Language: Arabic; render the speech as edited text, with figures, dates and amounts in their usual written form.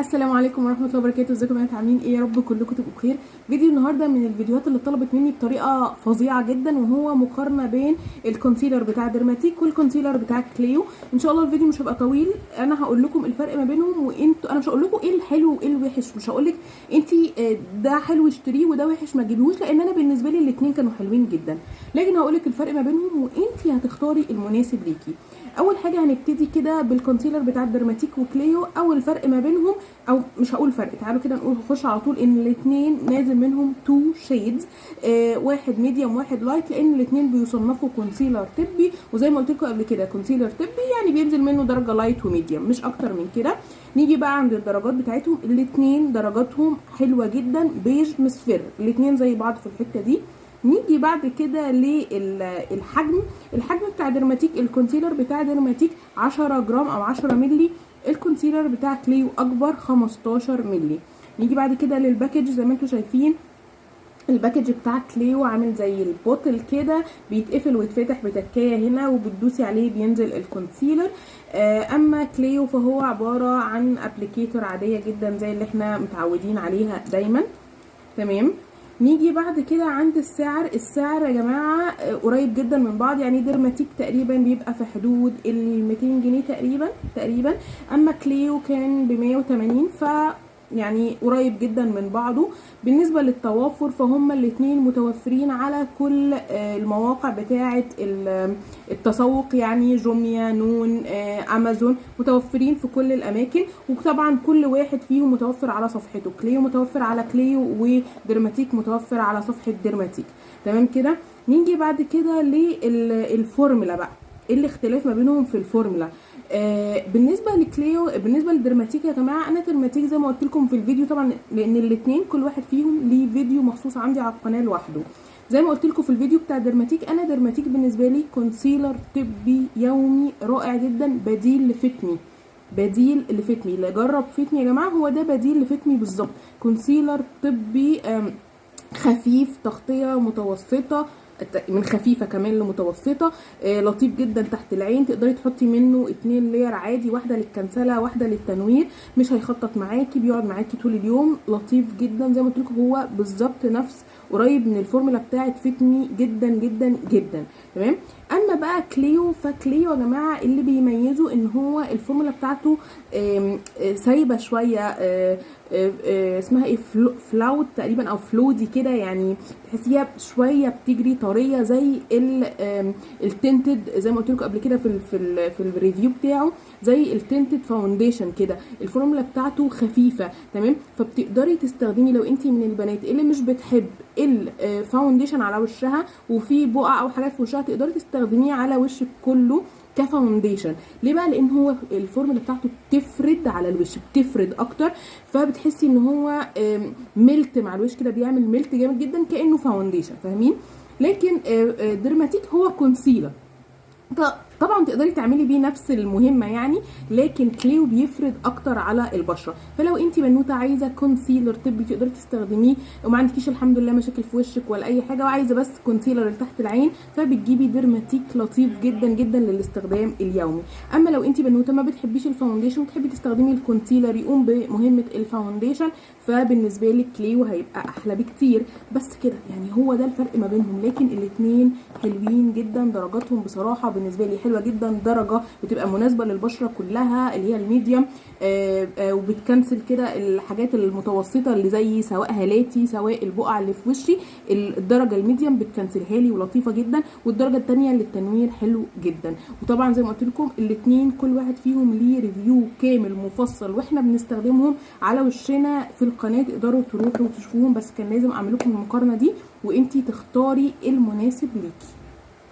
السلام عليكم ورحمه الله وبركاته. ازيكم يا بنات؟ عاملين ايه؟ يا رب كلكم تبقوا بخير. فيديو النهارده من الفيديوهات اللي طلبت مني بطريقه فظيعه جدا، وهو مقارنه بين الكونسيلر بتاع ديرماتيك والكونسيلر بتاع كليو. ان شاء الله الفيديو مش هيبقى طويل، انا هقول لكم الفرق ما بينهم، وانتوا انا مش هقول لكم ايه الحلو وايه الوحش، مش هقول لك انت ده حلو اشتريه وده وحش ما تجيبيهوش، لان انا بالنسبه لي الاثنين كانوا حلوين جدا، لكن هقول لك الفرق ما بينهم وانت هتختاري المناسب ليكي. اول حاجه هنبتدي كده بالكونسيلر بتاع الديرماتيك وكليو. اول فرق ما بينهم، او مش هقول فرق، تعالوا كده نقول نخش على طول ان الاثنين نازل منهم 2 شيدز، واحد ميديوم واحد لايت، لان الاثنين بيصنفوا كونسيلر طبي، وزي ما قلت لكم قبل كده كونسيلر طبي يعني بينزل منه درجه لايت وميديوم مش اكتر من كده. نيجي بقى عند الدرجات بتاعتهم، الاثنين درجاتهم حلوه جدا، بيج مصفر، الاثنين زي بعض في الحته دي. نيجي بعد كده للحجم. الحجم بتاع ديرماتيك، الكونسيلر بتاع ديرماتيك 10 جرام او 10 مللي، الكونسيلر بتاع كليو اكبر 15 مللي. نيجي بعد كده للباكج. زي ما انتم شايفين الباكج بتاع كليو عامل زي البوتل كده، بيتقفل ويتفتح بتكايه هنا، وبتدوسي عليه بينزل الكونسيلر. اما كليو فهو عباره عن ابليكيتور عاديه جدا زي اللي احنا متعودين عليها دايما. تمام. نيجي بعد كده عند السعر. السعر يا جماعه قريب جدا من بعض، يعني ديرماتيك تقريبا بيبقى في حدود ال 200 جنيه تقريبا، اما كليو كان ب 180، ف يعني قريب جدا من بعضه. بالنسبه للتوافر فهم الاثنين متوفرين على كل المواقع بتاعه التسوق، يعني جوميا، نون، امازون، متوفرين في كل الاماكن، وطبعا كل واحد فيهم متوفر على صفحته. كليو متوفر على كليو، وديرماتيك متوفر على صفحه ديرماتيك. تمام كده. نيجي بعد كده للفورمولا بقى، ايه الاختلاف ما بينهم في الفورمولا. بالنسبه لكليو، بالنسبه للديرماتيك يا جماعه، انا ديرماتيك زي ما قلت لكم في الفيديو طبعا، لان الاثنين كل واحد فيهم ليه فيديو مخصوص عندي على القناه لوحده. زي ما قلت لكم في الفيديو بتاع ديرماتيك، انا ديرماتيك بالنسبه لي كونسيلر طبي يومي رائع جدا، بديل لفتمي. اللي جرب فتمي يا جماعه هو ده بديل لفتمي بالظبط. كونسيلر طبي خفيف، تغطيه متوسطه، من خفيفه كمان لمتوسطه، لطيف جدا تحت العين، تقدري تحطي منه 2 لير عادي، واحده للكنسله واحده للتنوير، مش هيخطط معاكي، بيقعد معاكي طول اليوم، لطيف جدا. زي ما قلت لكم هو بالظبط نفس قريب من الفورمولا بتاعه فتمي جدا جدا جدا. تمام. اما بقى كليو، فكليو يا جماعه اللي بيميزه ان هو الفورمولا بتاعته سايبه شويه، اسمها ايه، فلاوت تقريبا او فلودي كده، يعني تحسيها شويه بتجري طريه زي التنتد، زي ما قلت لكم قبل كده في الريفيو بتاعه، زي التنتد فاونديشن كده. الفورمولا بتاعته خفيفه. تمام. فبتقدري تستخدمي لو انت من البنات اللي مش بتحب الفاونديشن على وشها وفي بقع او حاجات في وشها، تقدري تستخدميه على وشك كله كفاونديشن. ليه بقى؟ لان هو الفورمولا بتاعته بتفرد على الوش، بتفرد اكتر، فبتحسي ان هو ملت مع الوش كده، بيعمل ملت جامد جدا كانه فاونديشن، فاهمين؟ لكن ديرماتيك هو كونسيلر، طبعا تقدري تعملي بيه نفس المهمه يعني، لكن كليو بيفرد اكتر على البشره. فلو انت بنوته عايزه كونسيلر طبي تقدري تستخدميه، وما عندكيش الحمد لله مشاكل في وشك ولا اي حاجه، وعايزه بس كونسيلر لتحت العين، فبتجيبي ديرماتيك لطيف جدا جدا للاستخدام اليومي. اما لو انت بنوته ما بتحبيش الفاونديشن وتحبي تستخدمي الكونسيلر يقوم بمهمه الفاونديشن، فبالنسبه لك كليو هيبقى احلى بكتير. بس كده يعني، هو ده الفرق ما بينهم، لكن الاثنين حلوين جدا، درجاتهم بصراحه بالنسبه لي حلوه جدا. درجه بتبقى مناسبه للبشره كلها اللي هي الميديوم، وبتكنسل كده الحاجات المتوسطه اللي زي سواء هالاتي سواء البقع اللي في وشي، الدرجه الميديوم بتكنسلها لي ولطيفه جدا، والدرجه الثانيه للتنوير حلو جدا. وطبعا زي ما قلت لكم الاثنين كل واحد فيهم ليه ريفيو كامل مفصل، واحنا بنستخدمهم على وشنا في القناه، تقدروا تروحوا وتشوفوهم، بس كان لازم اعمل لكم المقارنه دي وانتي تختاري المناسب ليكي.